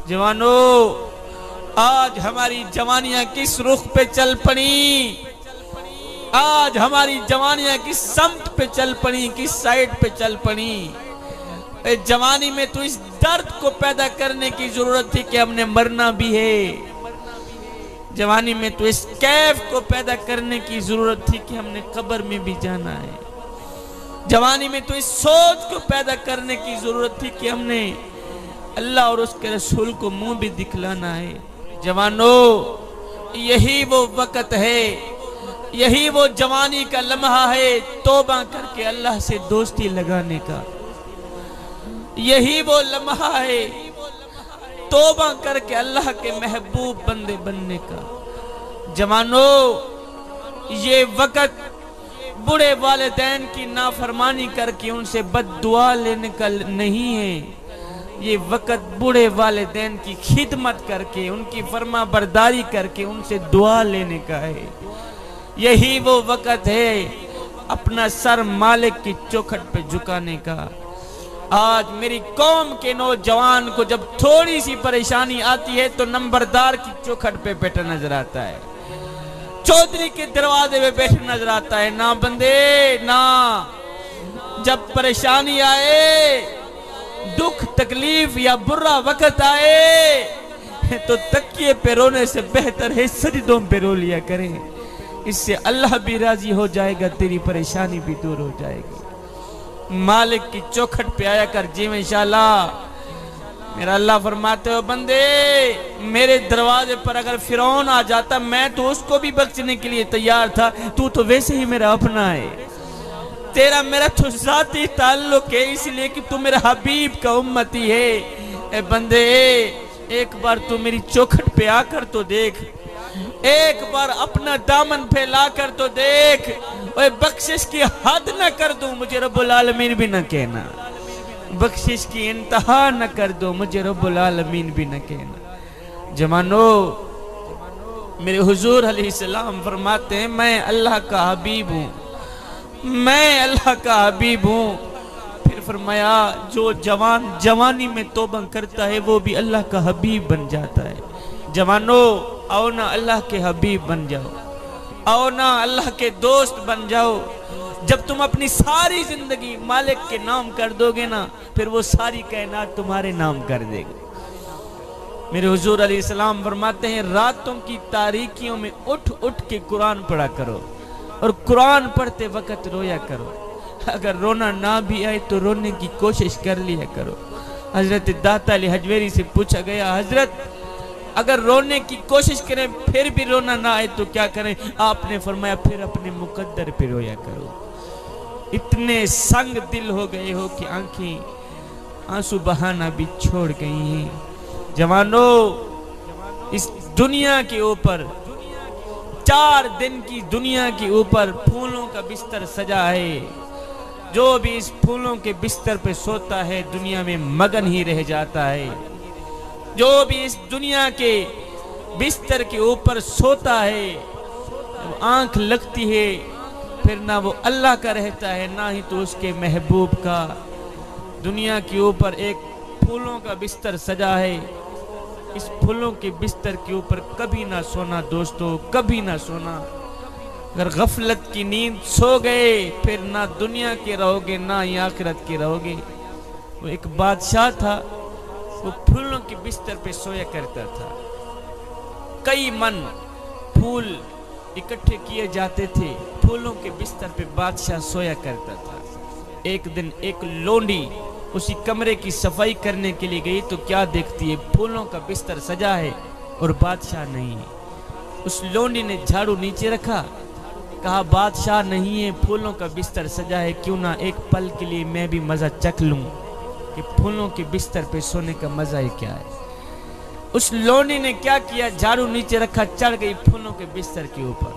जवानों, आज हमारी जवानियां किस रुख पे चल पड़ी, आज हमारी जवानियां किस समत पे चल पड़ी, किस साइड पे चल पड़ी। जवानी में तो इस दर्द को पैदा करने की जरूरत थी कि हमने मरना भी है। जवानी में तो इस कैफ को पैदा करने की जरूरत थी कि हमने कब्र में भी जाना है। जवानी में तो इस सोच को पैदा करने की जरूरत थी कि हमने अल्लाह और उसके रसूल को मुंह भी दिखलाना है। जवानों, यही वो वक्त है, यही वो जवानी का लम्हा है तौबा करके अल्लाह से दोस्ती लगाने का। यही वो लम्हा है तौबा करके अल्लाह के महबूब बंदे बनने का। जवानों, ये वक्त बूढ़े वालिदैन की नाफरमानी करके उनसे बद्दुआ लेने का नहीं है। ये वक्त बूढ़े वालिदैन की खिदमत करके, उनकी फरमा बरदारी करके उनसे दुआ लेने का है। यही वो वक्त है अपना सर मालिक की चौखट पे झुकाने का। आज मेरी कौम के नौजवान को जब थोड़ी सी परेशानी आती है तो नंबरदार की चौखट पे बैठा नजर आता है, चौधरी के दरवाजे पे बैठा नजर आता है। ना बंदे ना, जब परेशानी आए, दुख तकलीफ या बुरा वक्त आए तो तकिए पे रोने से बेहतर है सजदों पे रो लिया करें। इससे अल्लाह भी राजी हो जाएगा, तेरी परेशानी भी दूर हो जाएगी। मालिक की चौखट पे आया कर जीव इंशाअल्लाह। मेरा अल्लाह फरमाते हो बंदे, मेरे दरवाजे पर अगर फिरौन आ जाता मैं तो उसको भी बख्शने के लिए तैयार था। तू तो वैसे ही मेरा अपना है, तेरा मेरा तो जाती ताल्लुक है, इसलिए कि तू मेरा हबीब का उम्मती है। ए बंदे, एक बार तू मेरी चौखट पे आकर तो देख, एक बार अपना दामन फैला कर तो देख। ओए बख्शिश की हद न कर दूं, मुझे रब्बुल आलमीन भी न कहना। बख्शिश की इंतहा न कर दो, मुझे रब्बुल आलमीन भी न कहना। जवानों, मेरे हुजूर अलैहिस्सलाम फरमाते हैं मैं अल्लाह का हबीब हूँ, मैं अल्लाह का हबीब हूँ। फिर फरमाया जो जवान जवानी में तौबा करता है वो भी अल्लाह का हबीब बन जाता है। जवानों, आओ ना अल्लाह के हबीब बन जाओ, आओ ना अल्लाह के दोस्त बन जाओ। जब तुम अपनी सारी जिंदगी मालिक के नाम कर दोगे ना, फिर वो सारी कायनात तुम्हारे नाम कर देगी। मेरे हुजूर अलैहिस्सलाम फरमाते हैं रातों की तारीकियों में उठ उठ के कुरान पढ़ा करो और कुरान पढ़ते वक्त रोया करो। अगर रोना ना भी आए तो रोने की कोशिश कर लिया करो। हजरत दाता अली हजवेरी से पूछा गया, हजरत अगर रोने की कोशिश करें फिर भी रोना ना आए तो क्या करें? आपने फरमाया फिर अपने मुकद्दर पे रोया करो। इतने संग दिल हो गए हो कि आंखें आंसू बहाना भी छोड़ गई हैं। जवानों, इस दुनिया के ऊपर 4 दिन की दुनिया के ऊपर फूलों का बिस्तर सजा है। जो भी इस फूलों के बिस्तर पे सोता है दुनिया में मगन ही रह जाता है। जो भी इस दुनिया के बिस्तर के ऊपर सोता है, जब आंख लगती है फिर ना वो अल्लाह का रहता है ना ही तो उसके महबूब का। दुनिया के ऊपर एक फूलों का बिस्तर सजा है, इस फूलों के बिस्तर के ऊपर कभी ना सोना दोस्तों, कभी ना सोना। अगर गफलत की नींद सो गए फिर ना दुनिया के रहोगे ना ही आखिरत के रहोगे। वो एक बादशाह था, वो फूलों के बिस्तर पे सोया करता था। कई मन फूल इकट्ठे किए जाते थे, फूलों के बिस्तर पे बादशाह सोया करता था। एक दिन एक लोंडी उसी कमरे की सफाई करने के लिए गई तो क्या देखती है, फूलों का बिस्तर सजा है और बादशाह नहीं है। उस लोंडी ने झाड़ू नीचे रखा, कहा बादशाह नहीं है, फूलों का बिस्तर सजा है, क्यों ना एक पल के लिए मैं भी मजा चख लूं कि फूलों के बिस्तर पे सोने का मजा ही क्या है। उस लोंडी ने क्या किया, झाड़ू नीचे रखा, चढ़ गई फूलों के बिस्तर के ऊपर।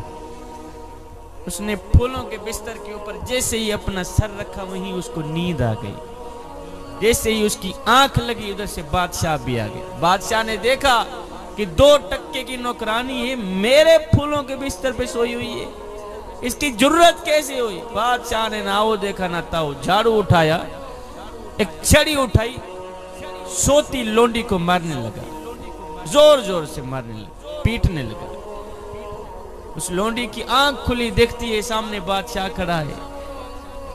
उसने फूलों के बिस्तर के ऊपर जैसे ही अपना सर रखा वहीं उसको नींद आ गई। जैसे ही उसकी आंख लगी उधर से बादशाह भी आ गया। बादशाह ने देखा कि 2 टक्के की नौकरानी है, मेरे फूलों के बिस्तर पे सोई हुई है, इसकी जरूरत कैसे हुई? बादशाह ने ना वो देखा ना ताऊ, झाड़ू उठाया, एक छड़ी उठाई, सोती लोंडी को मारने लगा। जोर जोर से मारने लगे, पीटने लगे। उस लोंडी की आंख खुली, देखती है सामने बादशाह खड़ा है।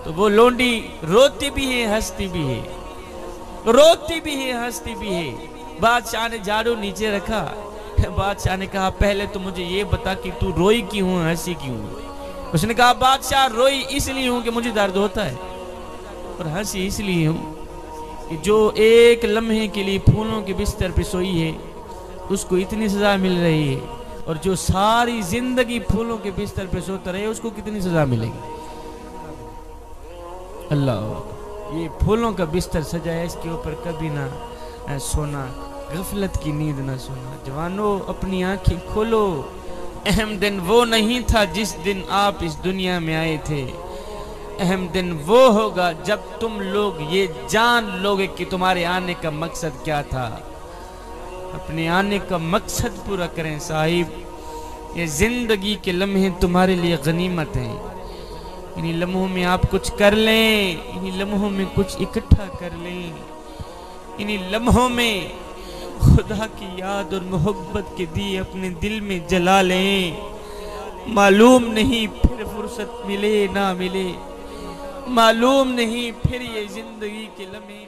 तो वो लोंडी रोती भी है, हंसती भी है, रोती भी है, हंसती भी है। बादशाह ने झाड़ू नीचे रखा। बादशाह ने कहा पहले तो मुझे ये बता कि तू रोई क्यों, हंसी क्यों? उसने कहा बादशाह रोई इसलिए हूं कि मुझे दर्द होता है, और हंसी इसलिए हूं कि जो एक लम्हे के लिए फूलों के बिस्तर पे सोई है उसको इतनी सजा मिल रही है, और जो सारी जिंदगी फूलों के बिस्तर पे सोता रहे उसको कितनी सजा मिलेगी। अल्लाह, ये फूलों का बिस्तर सजाया, इसके ऊपर कभी ना सोना, गफलत की नींद ना सोना। जवानों, अपनी आंखें खोलो। अहम दिन वो नहीं था जिस दिन आप इस दुनिया में आए थे, अहम दिन वो होगा जब तुम लोग ये जान लोगे कि तुम्हारे आने का मकसद क्या था। अपने आने का मकसद पूरा करें साहिब। ये जिंदगी के लम्हे तुम्हारे लिए गनीमत हैं। इन्हीं लम्हों में आप कुछ कर लें, इन्हीं लम्हों में कुछ इकट्ठा कर लें, इन्हीं लम्हों में खुदा की याद और मोहब्बत के दिए अपने दिल में जला लें। मालूम नहीं फिर फुर्सत मिले ना मिले, मालूम नहीं फिर ये जिंदगी के लम्हे